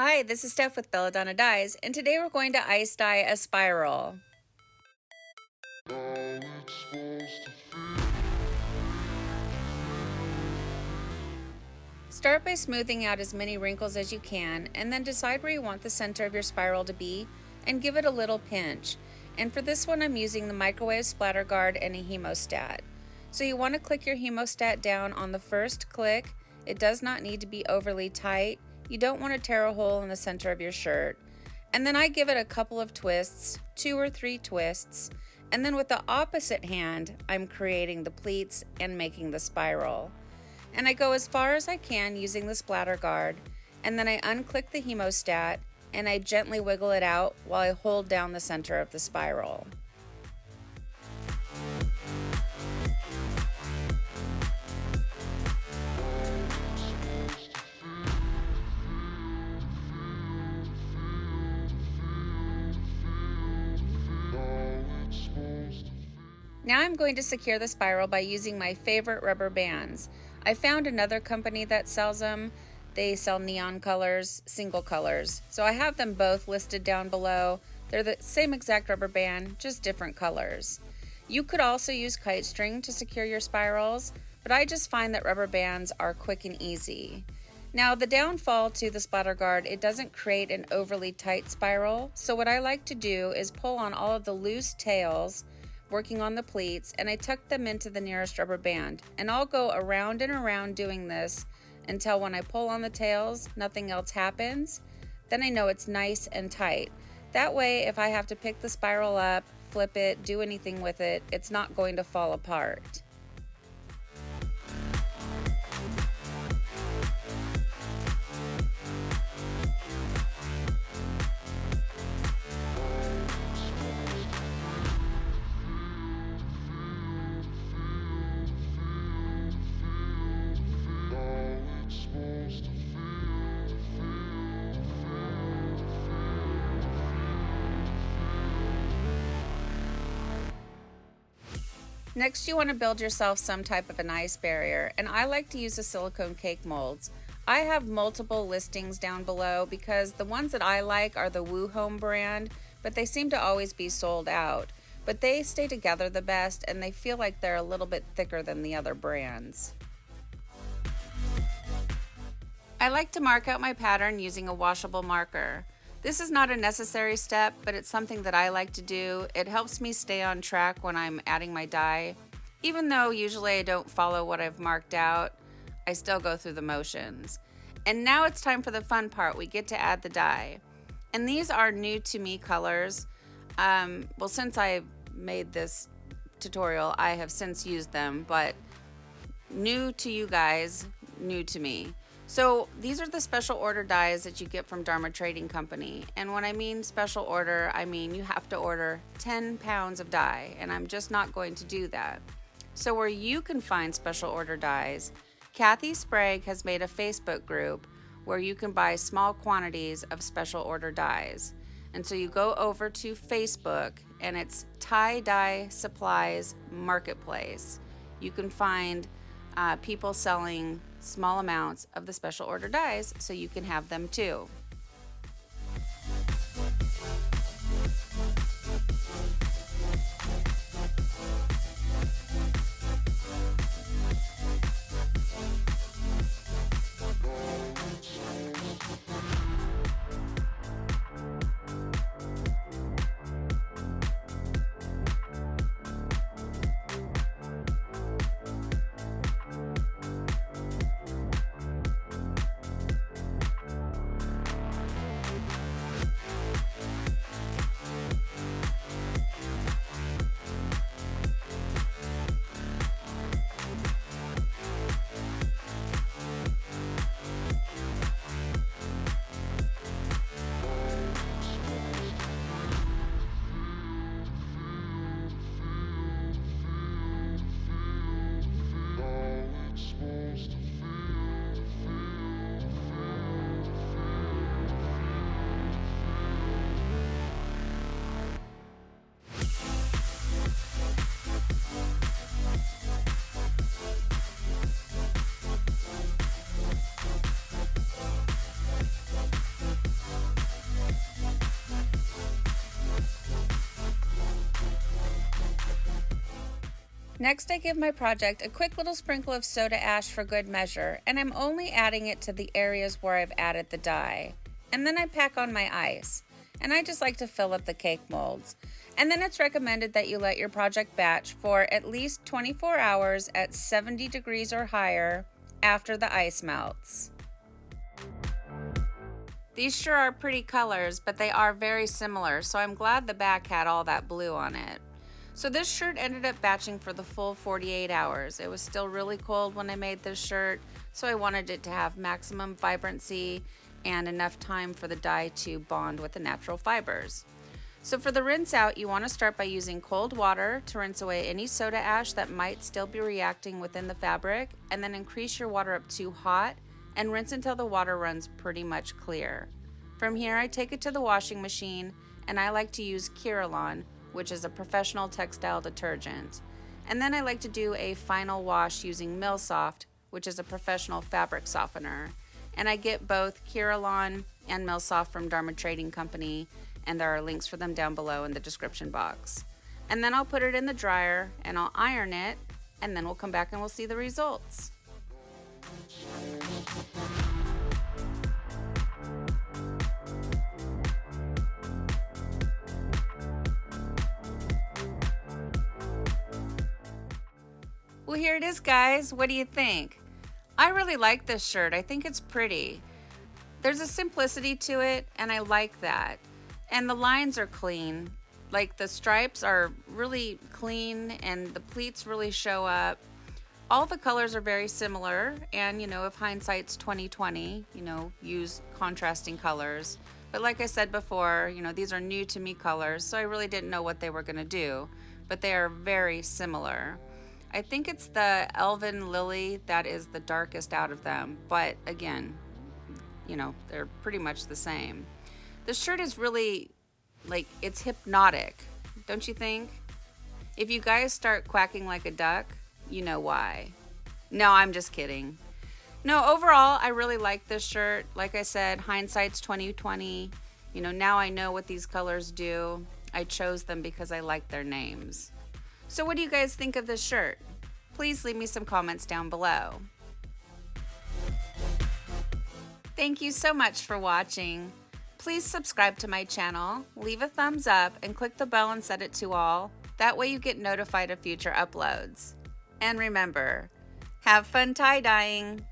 Hi, this is Steph with Belladonna Dyes, and today we're going to ice dye a spiral. Start by smoothing out as many wrinkles as you can, and then decide where you want the center of your spiral to be, and give it a little pinch. And for this one, I'm using the microwave splatter guard and a hemostat. So you want to click your hemostat down on the first click. It does not need to be overly tight. You don't want to tear a hole in the center of your shirt. And then I give it a couple of twists, 2 or 3 twists, and then with the opposite hand, I'm creating the pleats and making the spiral. And I go as far as I can using the splatter guard, and then I unclick the hemostat and I gently wiggle it out while I hold down the center of the spiral. Now I'm going to secure the spiral by using my favorite rubber bands. I found another company that sells them. They sell neon colors, single colors. So I have them both listed down below. They're the same exact rubber band, just different colors. You could also use kite string to secure your spirals, but I just find that rubber bands are quick and easy. Now the downfall to the splatter guard, it doesn't create an overly tight spiral. So what I like to do is pull on all of the loose tails working on the pleats, and I tuck them into the nearest rubber band, and I'll go around and around doing this until when I pull on the tails nothing else happens. Then I know it's nice and tight. That way if I have to pick the spiral up, flip it, do anything with it, it's not going to fall apart. Next, you want to build yourself some type of an ice barrier, and I like to use the silicone cake molds. I have multiple listings down below because the ones that I like are the Woo Home brand, but they seem to always be sold out. But they stay together the best, and they feel like they're a little bit thicker than the other brands. I like to mark out my pattern using a washable marker. This is not a necessary step, but it's something that I like to do. It helps me stay on track when I'm adding my dye. Even though usually I don't follow what I've marked out, I still go through the motions. And now it's time for the fun part. We get to add the dye. And these are new to me colors. Well, since I made this tutorial, I have since used them, but new to you guys, new to me. So these are the special order dyes that you get from Dharma Trading Company. And when I mean special order, I mean you have to order 10 pounds of dye, and I'm just not going to do that. So where you can find special order dyes, Kathy Sprague has made a Facebook group where you can buy small quantities of special order dyes. And so you go over to Facebook, and it's Tie-Dye Supplies Marketplace. You can find people selling small amounts of the special order dyes, so you can have them too. Next, I give my project a quick little sprinkle of soda ash for good measure, and I'm only adding it to the areas where I've added the dye. And then I pack on my ice, and I just like to fill up the cake molds. And then it's recommended that you let your project batch for at least 24 hours at 70 degrees or higher after the ice melts. These sure are pretty colors, but they are very similar, so I'm glad the back had all that blue on it. So this shirt ended up batching for the full 48 hours. It was still really cold when I made this shirt, so I wanted it to have maximum vibrancy and enough time for the dye to bond with the natural fibers. So for the rinse out, you want to start by using cold water to rinse away any soda ash that might still be reacting within the fabric, and then increase your water up to hot and rinse until the water runs pretty much clear. From here, I take it to the washing machine, and I like to use Kirillon, which is a professional textile detergent. And then I like to do a final wash using Milsoft, which is a professional fabric softener. And I get both Kirillon and Milsoft from Dharma Trading Company, and there are links for them down below in the description box. And then I'll put it in the dryer and I'll iron it, and then we'll come back and we'll see the results. Well, here it is, guys. What do you think? I really like this shirt. I think it's pretty. There's a simplicity to it, and I like that. And the lines are clean. Like, the stripes are really clean and the pleats really show up. All the colors are very similar, and if hindsight's 2020, use contrasting colors. But like I said before, these are new to me colors, so I really didn't know what they were gonna do, but they are very similar. I think it's the Elven Lily that is the darkest out of them, but again, they're pretty much the same. The shirt is really, it's hypnotic, don't you think? If you guys start quacking like a duck, you know why. No, I'm just kidding. No, overall, I really like this shirt. Like I said, hindsight's 2020. Now I know what these colors do. I chose them because I like their names. So what do you guys think of this shirt? Please leave me some comments down below. Thank you so much for watching. Please subscribe to my channel, leave a thumbs up, and click the bell and set it to all. That way you get notified of future uploads. And remember, have fun tie-dyeing!